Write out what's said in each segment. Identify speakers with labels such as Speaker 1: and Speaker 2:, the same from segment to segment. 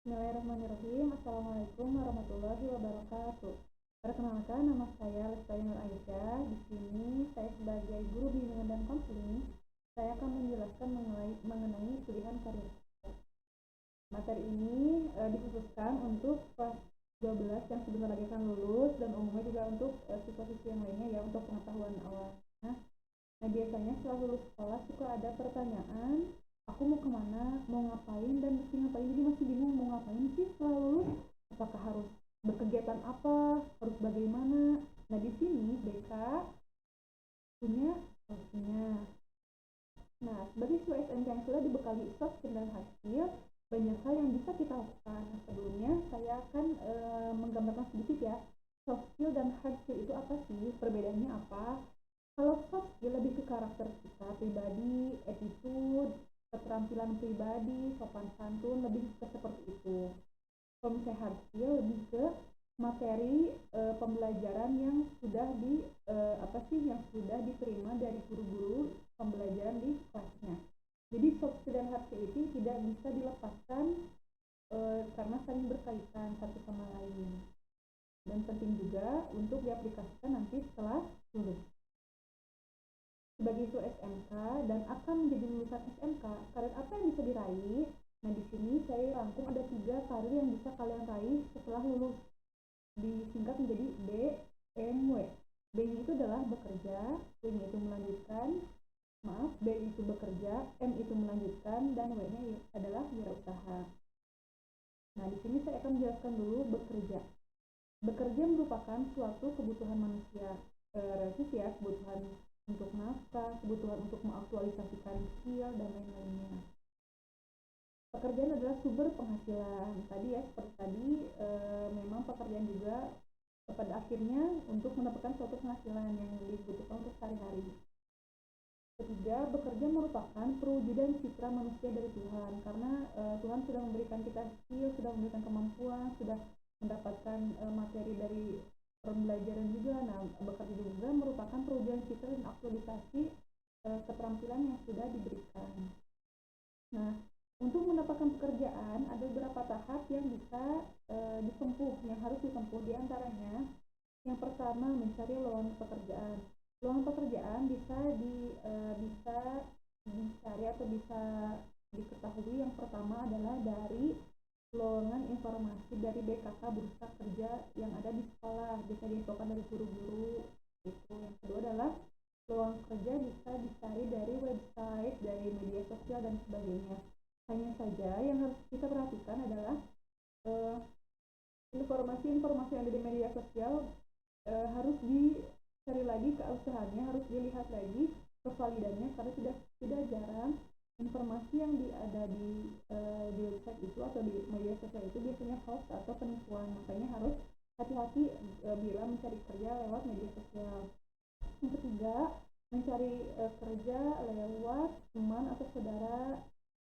Speaker 1: Bismillahirrahmanirrahim. Assalamualaikum warahmatullahi wabarakatuh. Perkenalkan, nama saya Lestari Nur Aisyah. Di sini saya sebagai guru bimbingan dan konseling, saya akan menjelaskan mengenai pilihan karir. Materi ini dikhususkan untuk kelas 12 yang sebentar lagi akan lulus, dan umumnya juga untuk siswa-siswi yang lainnya ya, untuk pengetahuan awal. Nah, biasanya setelah lulus sekolah suka ada pertanyaan, aku mau kemana, mau ngapain, dan mesti ngapain. Jadi masih bingung mau ngapain sih setelah lulus, apakah harus berkegiatan apa, harus bagaimana. Nah, di sini BK punya solusinya. Nah, sebagai siswa SMK yang sudah dibekali soft skill dan hard skill, banyak hal yang bisa kita lakukan. Nah, sebelumnya saya akan menggambarkan sedikit ya, soft skill dan hard skill itu apa sih, perbedaannya apa. Kalau soft skill lebih ke karakter kita pribadi, attitude, keterampilan pribadi, sopan santun, lebih ke seperti itu. Kalau misalnya hard skill lebih ke materi pembelajaran yang sudah diterima dari guru-guru pembelajaran di kelasnya. Jadi soft skill dan hard skill itu tidak bisa dilepaskan karena saling berkaitan satu sama lain, dan penting juga untuk diaplikasikan nanti setelah lulus. Sebagai siswa SMK dan akan menjadi lulusan SMK, karir apa yang bisa diraih? Nah, di sini saya rangkum ada 3 karir yang bisa kalian raih setelah lulus. Disingkat menjadi B, M, W. B-nya itu adalah bekerja, W-nya itu melanjutkan, B itu bekerja, M itu melanjutkan, dan W-nya adalah wirausaha. Nah, di sini saya akan menjelaskan dulu bekerja. Bekerja merupakan suatu kebutuhan manusia, realistis ya, kebutuhan untuk nafkah, kebutuhan untuk mengaktualisasikan skill, dan lain-lainnya. Pekerjaan adalah sumber penghasilan. Tadi ya, seperti tadi, memang pekerjaan juga pada akhirnya untuk mendapatkan suatu penghasilan yang dibutuhkan untuk sehari-hari. Ketiga, bekerja merupakan perwujudan citra manusia dari Tuhan, karena Tuhan sudah memberikan kita skill, sudah memberikan kemampuan, sudah mendapatkan materi dari pembelajaran juga. Nah, bekerja juga merupakan perwujudan citra dan aktualisasi keterampilan yang sudah diberikan. Nah, untuk mendapatkan pekerjaan ada beberapa tahap yang bisa ditempuh, yang harus ditempuh. Di antaranya, yang pertama, mencari lowongan pekerjaan. Lowongan pekerjaan bisa dicari atau bisa diketahui. Yang pertama adalah dari lowongan informasi dari BKK Bursa Kerja yang ada di sekolah, bisa diinfokan dari guru-guru itu. Yang kedua adalah lowongan kerja bisa dicari dari website, dari media sosial, dan sebagainya. Hanya saja yang harus kita perhatikan adalah informasi-informasi yang ada di media sosial harus dicari lagi keabsahannya, harus dilihat lagi kevalidannya, karena tidak jarang informasi yang ada di website itu atau di media sosial itu biasanya hoax atau penipuan. Makanya harus hati-hati bila mencari kerja lewat media sosial. Yang ketiga, mencari kerja lewat teman atau saudara,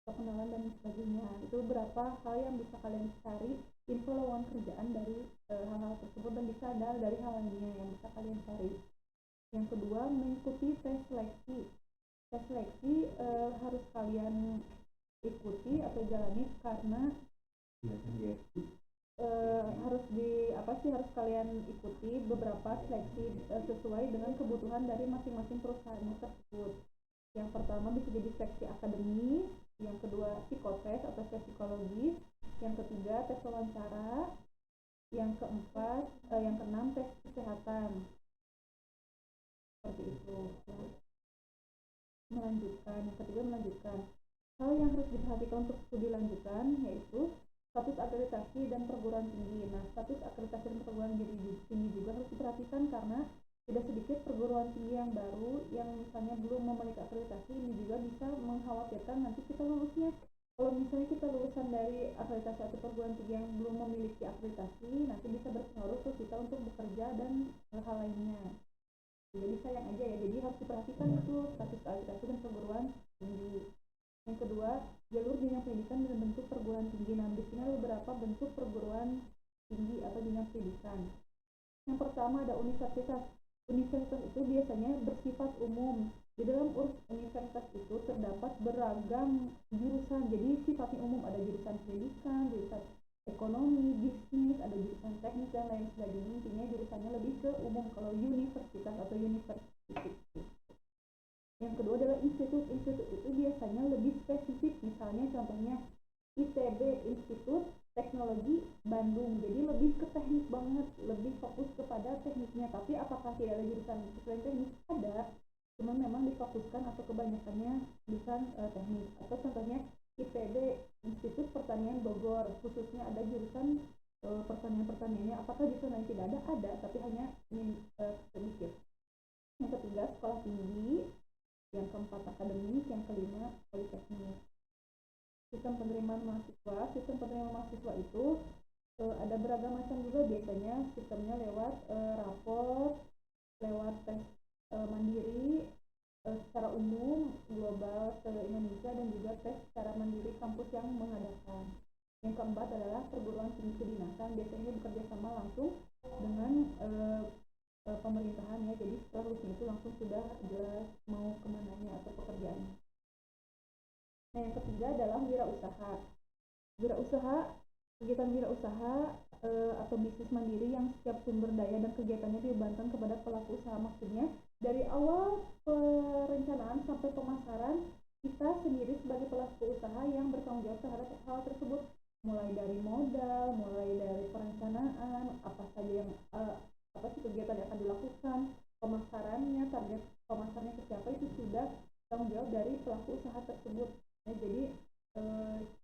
Speaker 1: kenalan, dan sebagainya. Itu beberapa hal yang bisa kalian cari info lowongan kerjaan dari hal-hal tersebut, dan bisa ada dari hal lainnya yang bisa kalian cari. Yang kedua, mengikuti tes seleksi. Tes seleksi harus kalian ikuti atau jalani, karena harus kalian ikuti beberapa seleksi sesuai dengan kebutuhan dari masing-masing perusahaan tersebut. Yang pertama bisa jadi seleksi akademis, yang kedua psikotes atau tes psikologis, yang ketiga tes wawancara, yang keenam tes kesehatan. Seperti itu. Melanjutkan. Hal yang harus diperhatikan untuk studi lanjutan yaitu status akreditasi dan perguruan tinggi. Nah, status akreditasi dan perguruan tinggi juga harus diperhatikan, karena tidak sedikit perguruan tinggi yang baru yang misalnya belum memiliki akreditasi. Ini juga bisa mengkhawatirkan nanti kita lulusnya. Kalau misalnya kita lulusan dari akreditasi atau perguruan tinggi yang belum memiliki akreditasi, nanti bisa berpengaruh ke kita untuk bekerja dan hal lainnya. Jadi sayang aja ya. Jadi harus diperhatikan itu status akreditasi dan perguruan tinggi. Yang kedua, jalur jenjang pendidikan dengan bentuk perguruan tinggi. Nah, di sini ada beberapa bentuk perguruan tinggi atau jenjang pendidikan. Yang pertama ada universitas. Universitas itu biasanya bersifat umum. Di dalam universitas itu terdapat beragam jurusan, jadi sifatnya umum. Ada jurusan pendidikan, jurusan ekonomi, bisnis, ada jurusan teknik dan lain sebagainya. Intinya jurusannya lebih ke umum kalau universitas atau university. Yang kedua adalah institut. Institut itu biasanya lebih spesifik, misalnya contohnya ITB, Institut Teknologi Bandung, jadi lebih ke teknik banget, lebih fokus kepada tekniknya. Tapi apakah tidak ada jurusan selain teknik? Ada, cuma memang difokuskan atau kebanyakannya jurusan teknik. Atau contohnya IPB, Institut Pertanian Bogor, khususnya ada jurusan pertanian-pertaniannya. Apakah jurusan lain tidak ada? Ada, tapi hanya sedikit. Yang ketiga sekolah tinggi, yang keempat akademik, yang kelima politeknik. Sistem penerimaan mahasiswa itu ada beragam macam juga. Biasanya sistemnya lewat rapor, lewat tes mandiri secara umum global se-Indonesia, dan juga tes secara mandiri kampus yang mengadakan. Yang keempat adalah perguruan tinggi kedinasan, biasanya bekerja sama langsung dengan pemerintahan ya, jadi setelah lulus itu langsung sudah jelas mau kemananya atau pekerjaannya. Nah, yang ketiga adalah wirausaha. Kegiatan wirausaha atau bisnis mandiri yang setiap sumber daya dan kegiatannya dibebankan kepada pelaku usaha. Maksudnya dari awal perencanaan sampai pemasaran, kita sendiri sebagai pelaku usaha yang bertanggung jawab terhadap hal tersebut, mulai dari modal, mulai dari perencanaan, apa saja yang apa sih kegiatan yang akan dilakukan, pemasarannya, target pemasarnya ke siapa, itu sudah tanggung jawab dari pelaku usaha tersebut. Nah, jadi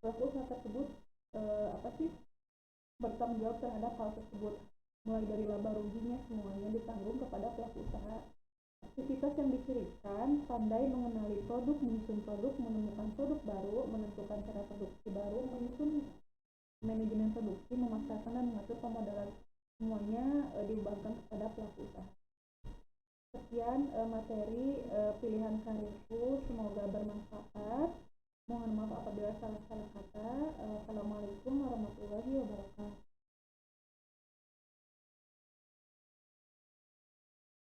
Speaker 1: pelaku usaha tersebut bertanggung jawab terhadap hal tersebut, mulai dari laba ruginya semuanya ditanggung kepada pelaku usaha. Aktivitas yang dicirikan: pandai mengenali produk, menyusun produk, menemukan produk baru, menentukan cara produksi baru, menyusun manajemen produksi, memasarkan dan mengatur pemodalan, semuanya dibebankan kepada pelaku usaha. Sekian materi pilihan karirku, semoga bermanfaat. Mohon maaf apabila salah-salah kata. Assalamualaikum warahmatullahi wabarakatuh.